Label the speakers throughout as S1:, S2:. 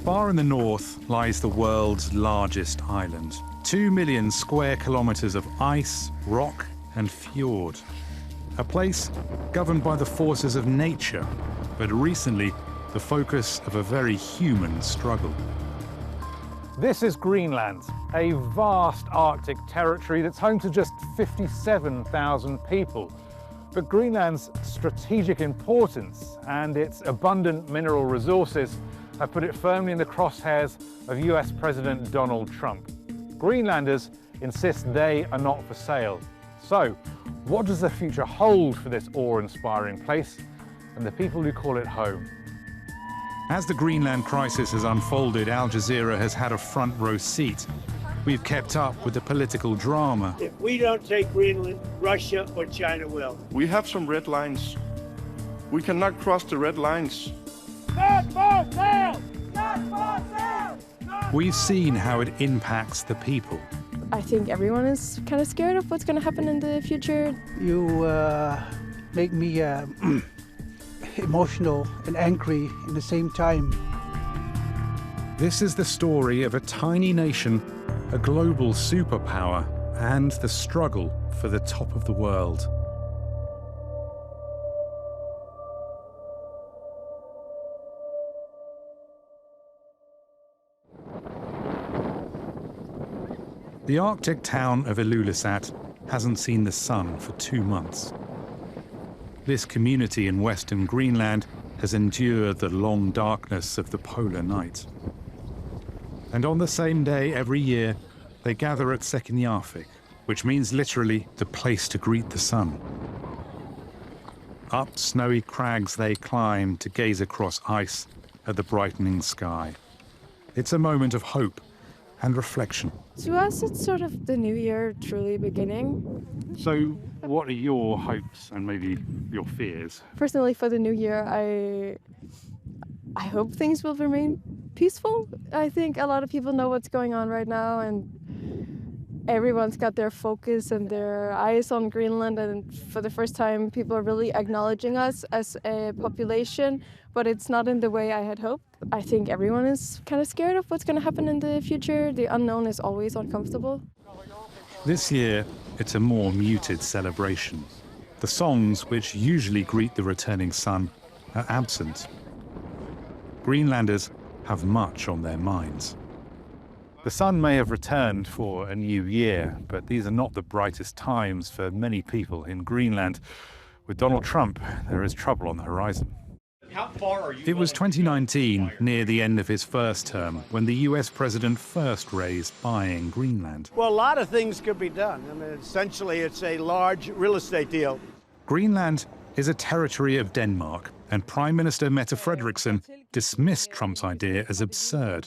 S1: Far in the north lies the world's largest island. 2 million square kilometers of ice, rock, and fjord. A place governed by the forces of nature, but recently the focus of a very human struggle. This is Greenland, a vast Arctic territory that's home to just 57,000 people. But Greenland's strategic importance and its abundant mineral resources have put it firmly in the crosshairs of US President Donald Trump. Greenlanders insist they are not for sale. So, what does the future hold for this awe-inspiring place and the people who call it home? As the Greenland crisis has unfolded, Al Jazeera has had a front row seat. We've kept up with the political drama.
S2: If we don't take Greenland, Russia or China will.
S3: We have some red lines. We cannot cross the red lines.
S2: Not for sale! Not for sale!
S1: We've seen how it impacts the people.
S4: I think everyone is kind of scared of what's going to happen in the future.
S5: You make me emotional and angry in the same time.
S1: This is the story of a tiny nation, a global superpower, and the struggle for the top of the world. The Arctic town of Ilulissat hasn't seen the sun for 2 months. This community in western Greenland has endured the long darkness of the polar night. And on the same day every year, they gather at Sekkenjarvik, which means literally the place to greet the sun. Up snowy crags they climb to gaze across ice at the brightening sky. It's a moment of hope and reflection.
S4: To us, it's sort of the new year truly beginning.
S1: So, what are your hopes and maybe your fears?
S4: Personally, for the new year, I hope things will remain peaceful. I think a lot of people know what's going on right now, and everyone's got their focus and their eyes on Greenland, and for the first time, people are really acknowledging us as a population, but it's not in the way I had hoped. I think everyone is kind of scared of what's going to happen in the future. The unknown is always uncomfortable.
S1: This year, it's a more muted celebration. The songs which usually greet the returning sun are absent. Greenlanders have much on their minds. The sun may have returned for a new year, but these are not the brightest times for many people in Greenland. With Donald Trump, there is trouble on the horizon.
S6: How far are you?
S1: It was 2019, near the end of his first term, when the US president first raised buying Greenland.
S2: Well, a lot of things could be done. I mean, essentially, it's a large real estate deal.
S1: Greenland is a territory of Denmark, and Prime Minister Mette Frederiksen dismissed Trump's idea as absurd.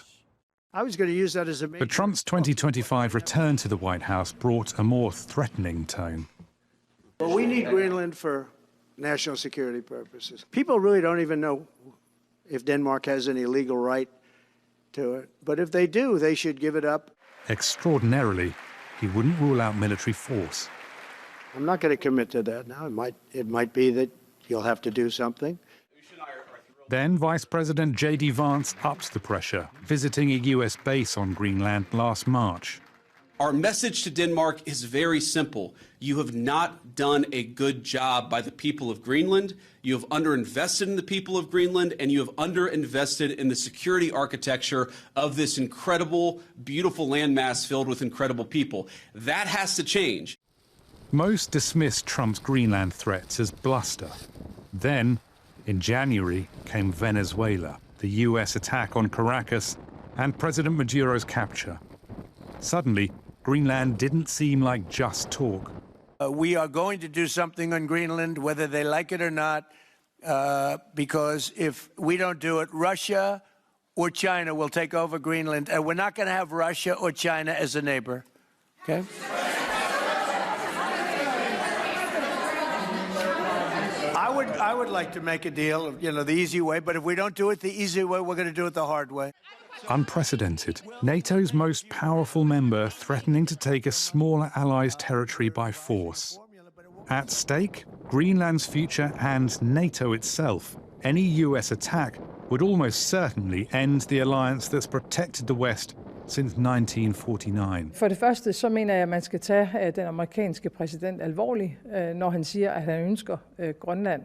S2: I was going to use that as a...
S1: But Trump's 2025 return to the White House brought a more threatening tone.
S2: Well, we need Greenland for national security purposes. People really don't even know if Denmark has any legal right to it. But if they do, they should give it up.
S1: Extraordinarily, he wouldn't rule out military force.
S2: I'm not going to commit to that now. It might be that you'll have to do something.
S1: Then Vice President J.D. Vance upped the pressure, visiting a US base on Greenland last March.
S6: Our message to Denmark is very simple. You have not done a good job by the people of Greenland. You have underinvested in the people of Greenland, and you have underinvested in the security architecture of this incredible, beautiful landmass filled with incredible people. That has to change.
S1: Most dismissed Trump's Greenland threats as bluster. Then, in January, came Venezuela, the US attack on Caracas, and President Maduro's capture. Suddenly, Greenland didn't seem like just talk.
S2: We are going to do something on Greenland, whether they like it or not, because if we don't do it, Russia or China will take over Greenland, and we're not going to have Russia or China as a neighbor, okay? I would like to make a deal, you know, the easy way, but if we don't do it the easy way, we're going to do it the hard way.
S1: Unprecedented. NATO's most powerful member threatening to take a smaller ally's territory by force. At stake, Greenland's future and NATO itself. Any US attack would almost certainly end the alliance that's protected the West since 1949.
S7: For det første så mener jeg, at man skal tage den amerikanske præsident alvorligt, når han siger, at han ønsker Grønland.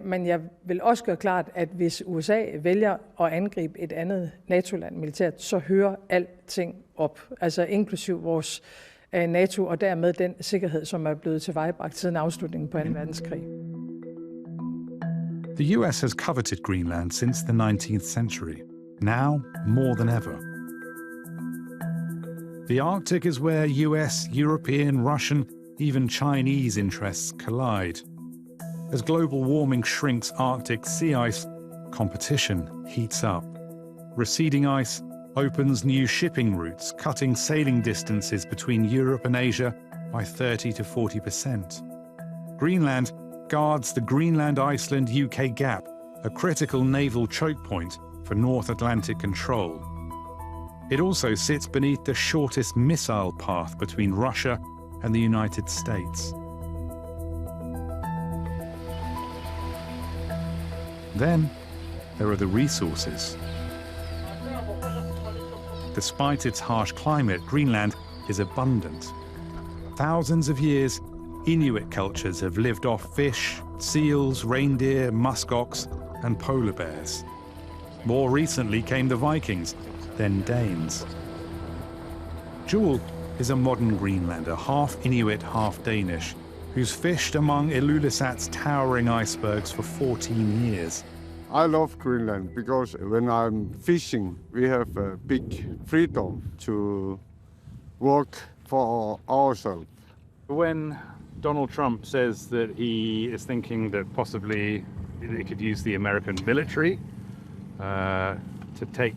S7: Men jeg vil også gøre klart, at hvis USA vælger at angribe et andet NATO-land militært, så hører alting op, altså inklusiv vores NATO og dermed den sikkerhed, som er blevet tilvejebragt siden afslutningen på 2. verdenskrig.
S1: The US has coveted Greenland since the 19th century, now more than ever. The Arctic is where US, European, Russian, even Chinese interests collide. As global warming shrinks Arctic sea ice, competition heats up. Receding ice opens new shipping routes, cutting sailing distances between Europe and Asia by 30 to 40%. Greenland guards the Greenland-Iceland-UK gap, a critical naval choke point for North Atlantic control. It also sits beneath the shortest missile path between Russia and the United States. Then there are the resources. Despite its harsh climate, Greenland is abundant. Thousands of years, Inuit cultures have lived off fish, seals, reindeer, muskox, and polar bears. More recently came the Vikings, then Danes. Jewel is a modern Greenlander, half Inuit, half Danish, who's fished among Ilulissat's towering icebergs for 14 years.
S3: I love Greenland because when I'm fishing, we have a big freedom to work for ourselves.
S1: When Donald Trump says that he is thinking that possibly they could use the American military to take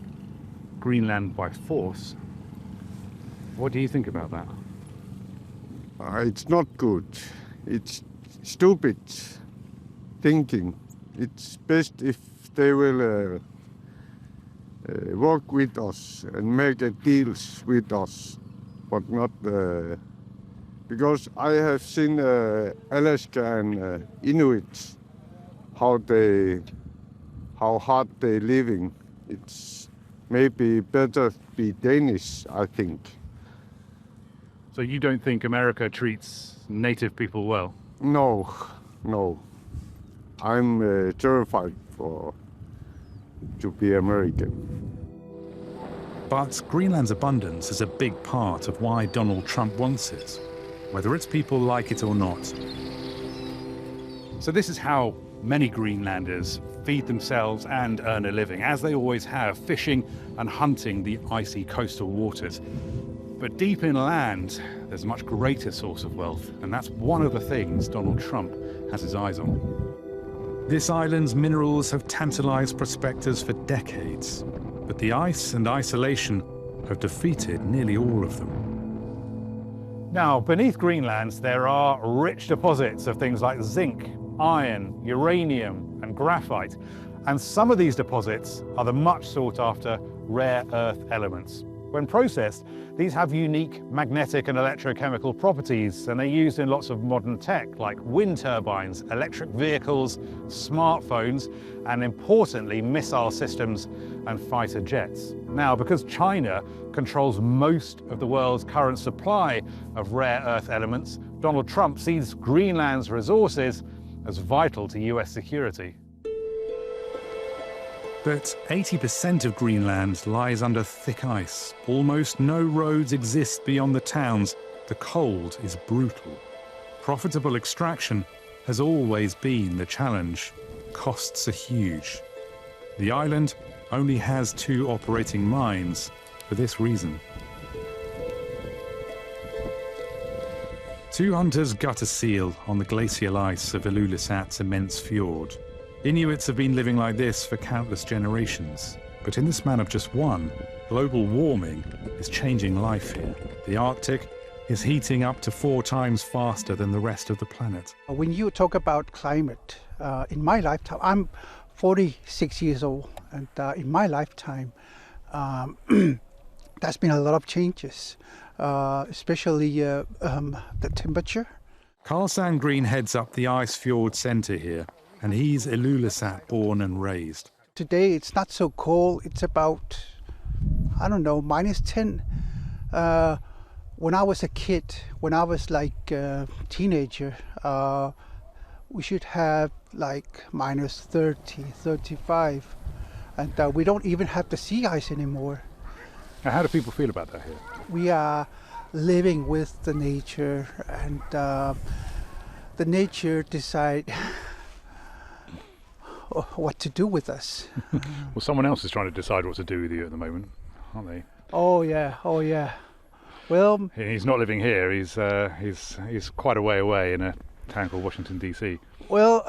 S1: Greenland by force, what do you think about that?
S3: It's not good. It's stupid thinking. It's best if they will work with us and make deals with us, but not because I have seen Alaska and Inuit how hard they living. It's maybe better be Danish, I think.
S1: So you don't think America treats native people well?
S3: No. I'm terrified to be American.
S1: But Greenland's abundance is a big part of why Donald Trump wants it, whether its people like it or not. So this is how many Greenlanders feed themselves and earn a living, as they always have, fishing and hunting the icy coastal waters. But deep inland, there's a much greater source of wealth, and that's one of the things Donald Trump has his eyes on. This island's minerals have tantalized prospectors for decades, but the ice and isolation have defeated nearly all of them. Now, beneath Greenland, there are rich deposits of things like zinc, iron, uranium, and graphite. And some of these deposits are the much sought after rare earth elements. When processed, these have unique magnetic and electrochemical properties, and they're used in lots of modern tech like wind turbines, electric vehicles, smartphones, and importantly, missile systems and fighter jets. Now, because China controls most of the world's current supply of rare earth elements, Donald Trump sees Greenland's resources as vital to US security. But 80% of Greenland lies under thick ice. Almost no roads exist beyond the towns. The cold is brutal. Profitable extraction has always been the challenge. Costs are huge. The island only has 2 operating mines for this reason. 2 hunters gut a seal on the glacial ice of Ilulissat's immense fjord. Inuits have been living like this for countless generations. But in the span of just one, global warming is changing life here. The Arctic is heating up to 4 times faster than the rest of the planet.
S5: When you talk about climate, in my lifetime, I'm 46 years old, and in my lifetime, there's been a lot of changes, especially the temperature.
S1: Carl Sandgreen heads up the Ice Fjord Centre here, and he's Ilulissat born and raised.
S5: today it's not so cold. It's about, I don't know, -10. When I was a kid, when I was like a teenager, we should have like -30, 35. And we don't even have the sea ice anymore.
S1: Now, how do people feel about that here?
S5: We are living with the nature, and the nature decide what to do with us.
S1: Well, someone else is trying to decide what to do with you at the moment, aren't they?
S5: Oh yeah. Well,
S1: He's not living here. He's quite a way away in a town called Washington DC.
S5: well,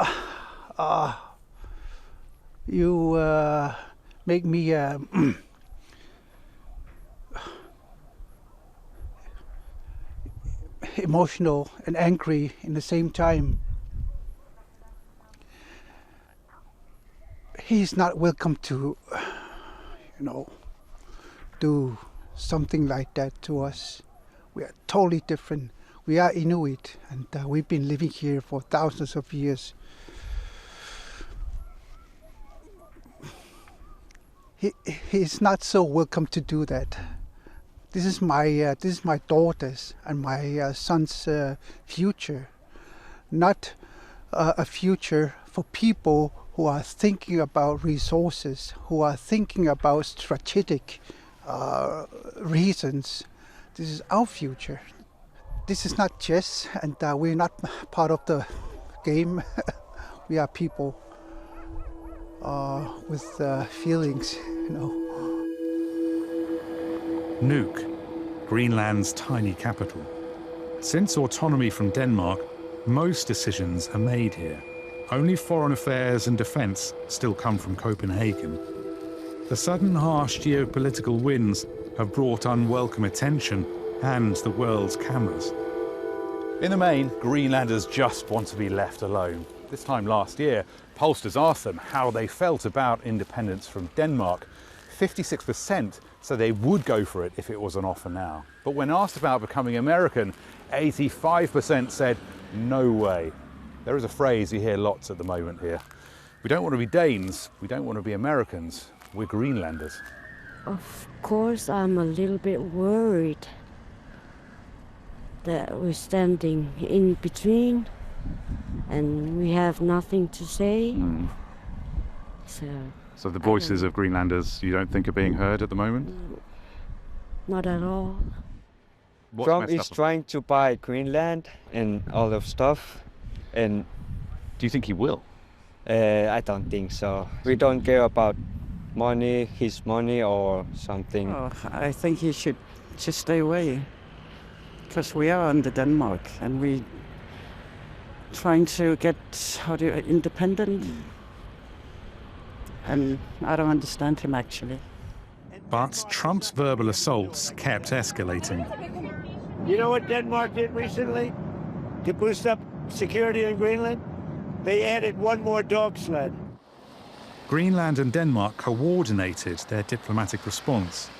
S5: you make me emotional and angry in the same time. He's not welcome to, do something like that to us. We are totally different. We are Inuit, and we've been living here for thousands of years. He's not so welcome to do that. This is my daughter's and my son's future, not a future for people who are thinking about resources, who are thinking about strategic reasons. This is our future. This is not chess, and we're not part of the game. We are people with feelings,
S1: Nuuk, Greenland's tiny capital. Since autonomy from Denmark, most decisions are made here. Only foreign affairs and defence still come from Copenhagen. The sudden harsh geopolitical winds have brought unwelcome attention and the world's cameras. In the main, Greenlanders just want to be left alone. This time last year, pollsters asked them how they felt about independence from Denmark. 56% said they would go for it if it was on offer now. But when asked about becoming American, 85% said, no way. There is a phrase you hear lots at the moment here. We don't want to be Danes, we don't want to be Americans, we're Greenlanders.
S8: Of course, I'm a little bit worried that we're standing in between and we have nothing to say.
S1: So the voices of Greenlanders you don't think are being heard at the moment?
S8: Not at all.
S9: Trump is trying to buy Greenland and all of stuff, and
S1: do you think he will?
S9: I don't think so. We don't care about money, his money or something.
S10: Oh, I think he should just stay away, because we are under Denmark and we trying to get independent, and I don't understand him actually.
S1: But Trump's verbal assaults kept escalating.
S2: You know what Denmark did recently to boost up security in Greenland? They added one more dog sled.
S1: Greenland and Denmark coordinated their diplomatic response.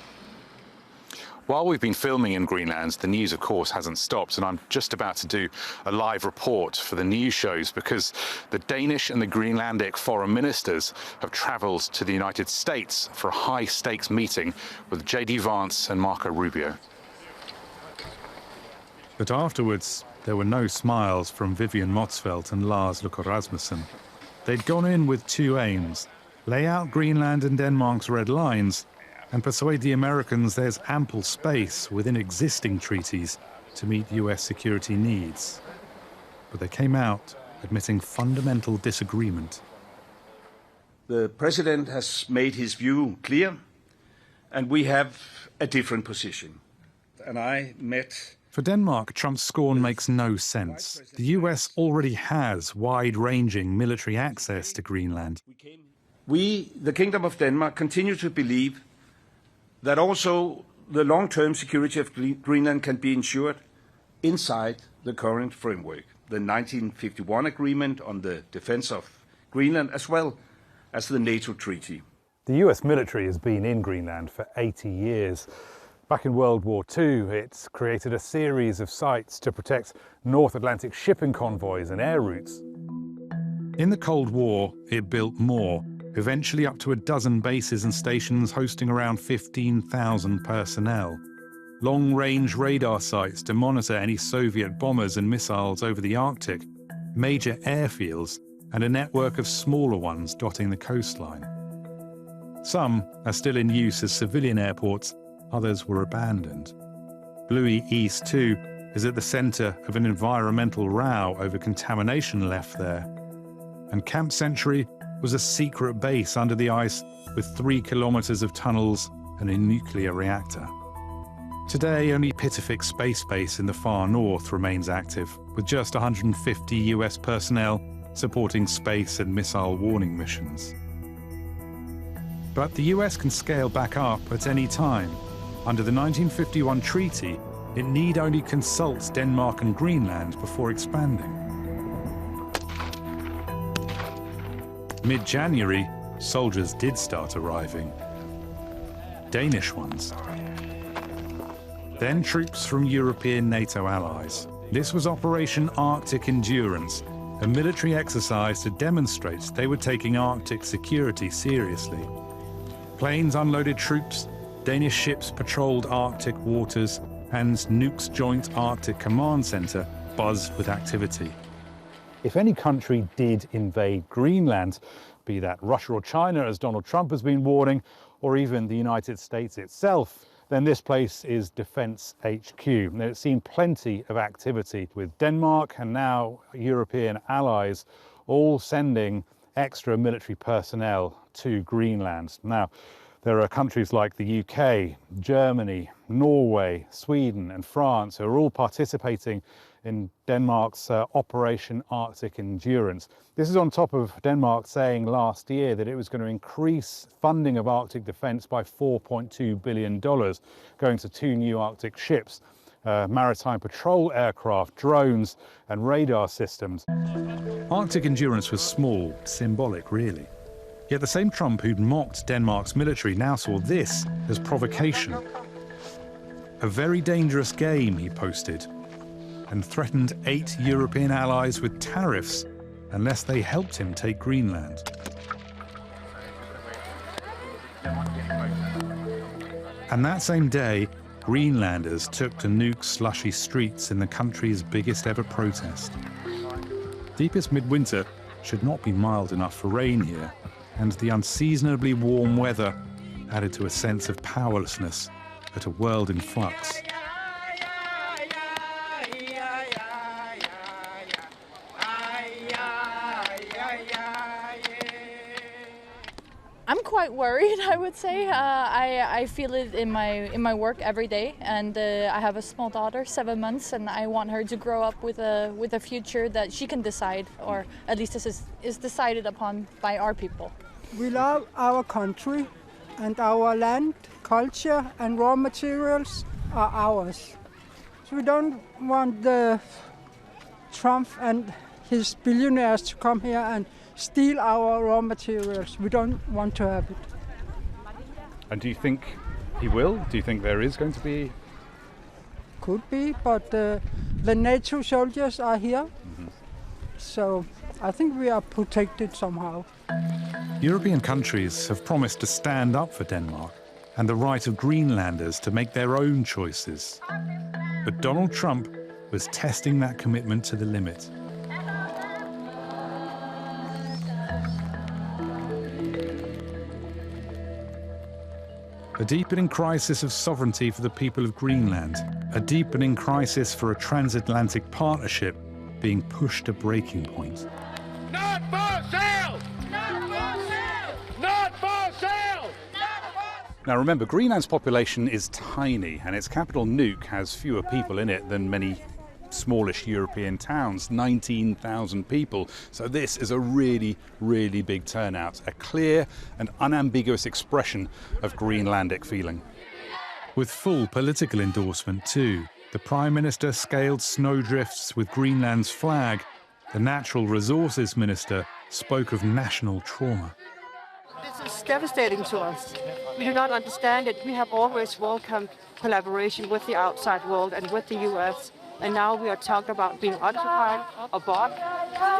S1: While we've been filming in Greenland, the news, of course, hasn't stopped, and I'm just about to do a live report for the news shows because the Danish and the Greenlandic foreign ministers have travelled to the United States for a high-stakes meeting with J.D. Vance and Marco Rubio. But afterwards, there were no smiles from Vivian Motzfeldt and Lars Løkke Rasmussen. They'd gone in with two aims: lay out Greenland and Denmark's red lines and persuade the Americans there's ample space within existing treaties to meet US security needs. But they came out admitting fundamental disagreement.
S11: The president has made his view clear, and we have a different position. And I met...
S1: For Denmark, Trump's scorn makes no sense. The US already has wide-ranging military access to Greenland.
S11: We, the Kingdom of Denmark, continue to believe that also the long-term security of Greenland can be ensured inside the current framework, the 1951 agreement on the defense of Greenland, as well as the NATO treaty.
S1: The US military has been in Greenland for 80 years. Back in World War II, it's created a series of sites to protect North Atlantic shipping convoys and air routes. In the Cold War, it built more, eventually up to a dozen bases and stations hosting around 15,000 personnel. Long-range radar sites to monitor any Soviet bombers and missiles over the Arctic, major airfields, and a network of smaller ones dotting the coastline. Some are still in use as civilian airports, others were abandoned. Bluey East 2 is at the centre of an environmental row over contamination left there. And Camp Century was a secret base under the ice with 3 kilometres of tunnels and a nuclear reactor. Today, only Pitifik Space Base in the far north remains active, with just 150 US personnel supporting space and missile warning missions. But the US can scale back up at any time. Under the 1951 treaty, it need only consult Denmark and Greenland before expanding. Mid-January, soldiers did start arriving. Danish ones. Then troops from European NATO allies. This was Operation Arctic Endurance, a military exercise to demonstrate they were taking Arctic security seriously. Planes unloaded troops, Danish ships patrolled Arctic waters, and Nuuk's Joint Arctic Command Centre buzzed with activity. If any country did invade Greenland, be that Russia or China, as Donald Trump has been warning, or even the United States itself, then this place is Defence HQ. And it's seen plenty of activity with Denmark and now European allies all sending extra military personnel to Greenland. Now, there are countries like the UK, Germany, Norway, Sweden and France who are all participating in Denmark's Operation Arctic Endurance. This is on top of Denmark saying last year that it was going to increase funding of Arctic defence by $4.2 billion, going to 2 new Arctic ships, maritime patrol aircraft, drones and radar systems. Arctic Endurance was small, symbolic really. Yet the same Trump who'd mocked Denmark's military now saw this as provocation. A very dangerous game, he posted, and threatened 8 European allies with tariffs unless they helped him take Greenland. And that same day, Greenlanders took to Nuuk's slushy streets in the country's biggest ever protest. Deepest midwinter should not be mild enough for rain here, and the unseasonably warm weather added to a sense of powerlessness at a world in flux.
S12: I'm quite worried, I would say. I feel it in my work every day, and I have a small daughter, 7 months, and I want her to grow up with a future that she can decide, or at least this is decided upon by our people.
S13: We love our country, and our land, culture, and raw materials are ours. So we don't want the Trump and his billionaires to come here and steal our raw materials. We don't want to have it.
S1: And do you think he will? Do you think there is going to be?
S13: Could be, but the NATO soldiers are here. So I think we are protected somehow.
S1: European countries have promised to stand up for Denmark and the right of Greenlanders to make their own choices. But Donald Trump was testing that commitment to the limit. A deepening crisis of sovereignty for the people of Greenland, a deepening crisis for a transatlantic partnership being pushed to breaking point.
S14: Not for sale! Not for sale! Not for sale!
S1: Now remember, Greenland's population is tiny and its capital Nuuk has fewer people in it than many smallish European towns, 19,000 people. So this is a really, really big turnout, a clear and unambiguous expression of Greenlandic feeling. With full political endorsement too. The Prime Minister scaled snowdrifts with Greenland's flag. The Natural Resources Minister spoke of national trauma.
S15: This is devastating to us. We do not understand it. We have always welcomed collaboration with the outside world and with the US. and now we are talking about being occupied or bought.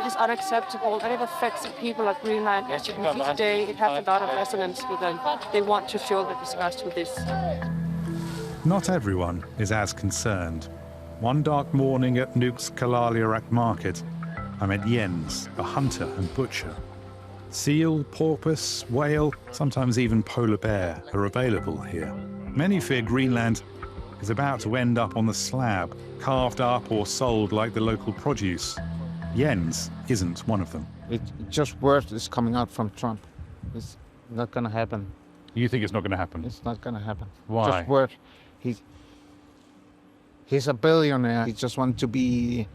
S15: It is unacceptable, and it affects the people of Greenland. As you can see today, it has a lot of resonance with them. They want to show their disgust with this.
S1: Not everyone is as concerned. One dark morning at Nuuk's Kalaalleq market, I met Jens, a hunter and butcher. Seal, porpoise, whale, sometimes even polar bear are available here. Many fear Greenland is about to end up on the slab, carved up or sold like the local produce. Jens isn't one of them.
S16: It's just words is coming out from Trump. It's not going to happen.
S1: You think it's not going to happen?
S16: It's not going to happen.
S1: Why?
S16: Just word. He's a billionaire. He just wants to be,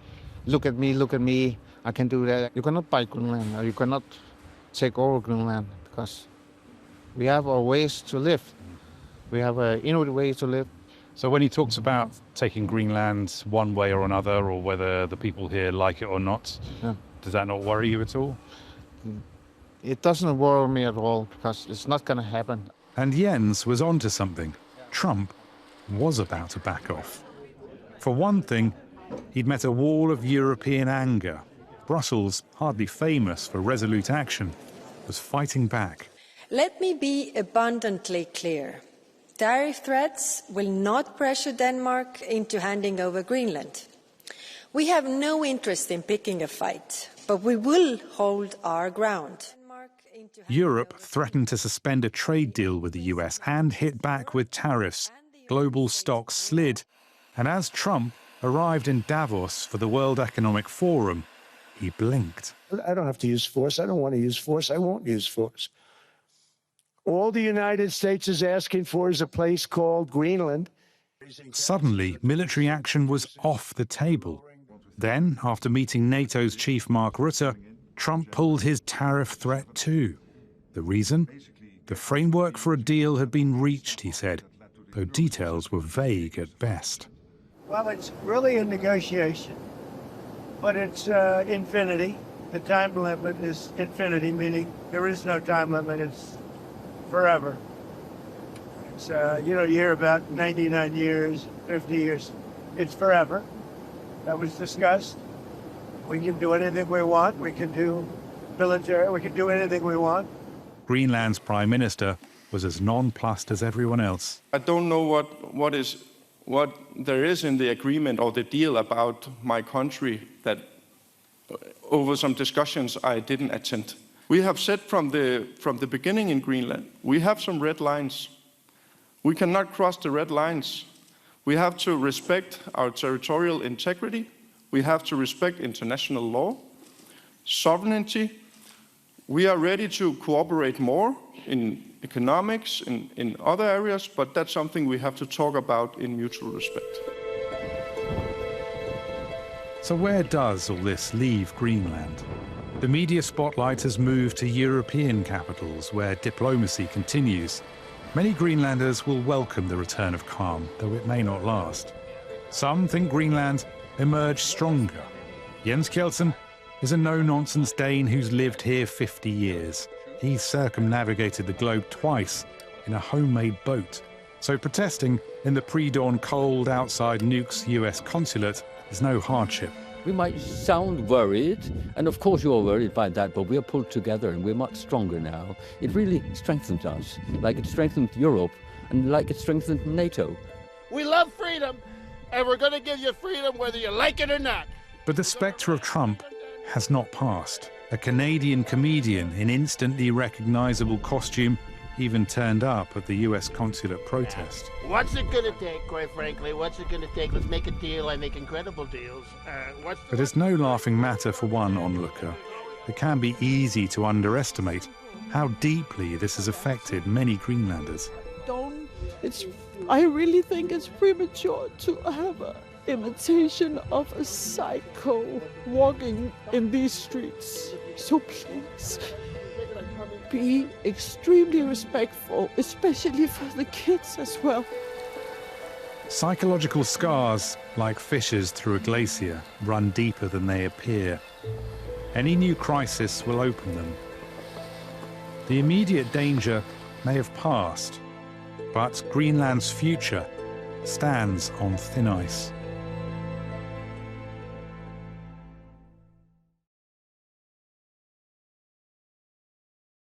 S16: look at me, I can do that. You cannot buy Greenland, or you cannot take over Greenland, because we have our ways to live. We have an Inuit way to live.
S1: So when he talks about taking Greenland one way or another, or whether the people here like it or not, does that not worry you at all?
S16: It doesn't worry me at all, because it's not going to happen.
S1: And Jens was onto something. Trump was about to back off. For one thing, he'd met a wall of European anger. Brussels, hardly famous for resolute action, was fighting back.
S17: Let me be abundantly clear. Tariff threats will not pressure Denmark into handing over Greenland. We have no interest in picking a fight, but we will hold our ground.
S1: Europe threatened to suspend a trade deal with the US and hit back with tariffs. Global stocks slid. And as Trump arrived in Davos for the World Economic Forum, he blinked.
S18: I don't have to use force. I don't want to use force. I won't use force. All the United States is asking for is a place called Greenland.
S1: Suddenly, military action was off the table. Then, after meeting NATO's chief Mark Rutte, Trump pulled his tariff threat too. The reason? The framework for a deal had been reached, he said, though details were vague at best.
S18: Well, it's really a negotiation, but it's infinity. The time limit is infinity, meaning there is no time limit. It's forever. It's, you hear about 99 years, 50 years. It's forever. That was discussed. We can do anything we want. We can do military. We can do anything we want.
S1: Greenland's prime minister was as nonplussed as everyone else.
S19: I don't know what there is in the agreement or the deal about my country that over some discussions I didn't attend. We have said from the beginning in Greenland, we have some red lines. We cannot cross the red lines. We have to respect our territorial integrity. We have to respect international law, sovereignty. We are ready to cooperate more in economics, in other areas, but that's something we have to talk about in mutual respect.
S1: So where does all this leave Greenland? The media spotlight has moved to European capitals where diplomacy continues. Many Greenlanders will welcome the return of calm, though it may not last. Some think Greenland emerged stronger. Jens Kjeldsen is a no-nonsense Dane who's lived here 50 years. He's circumnavigated the globe twice in a homemade boat. So protesting in the pre-dawn cold outside Nuuk's US consulate is no hardship.
S20: We might sound worried, and of course you're worried by that, but we are pulled together and we're much stronger now. It really strengthens us, like it strengthened Europe and like it strengthened NATO.
S14: We love freedom, and we're going to give you freedom whether you like it or not.
S1: But the spectre of Trump has not passed. A Canadian comedian in instantly recognizable costume even turned up at the US consulate protest.
S14: What's it going to take, quite frankly? What's it going to take? Let's make a deal. I make incredible deals.
S1: But it's no laughing matter for one onlooker. It can be easy to underestimate how deeply this has affected many Greenlanders.
S10: I really think it's premature to have an imitation of a psycho walking in these streets. So please, be extremely respectful, especially for the kids as well.
S1: Psychological scars, like fissures through a glacier, run deeper than they appear. Any new crisis will open them. The immediate danger may have passed, but Greenland's future stands on thin ice.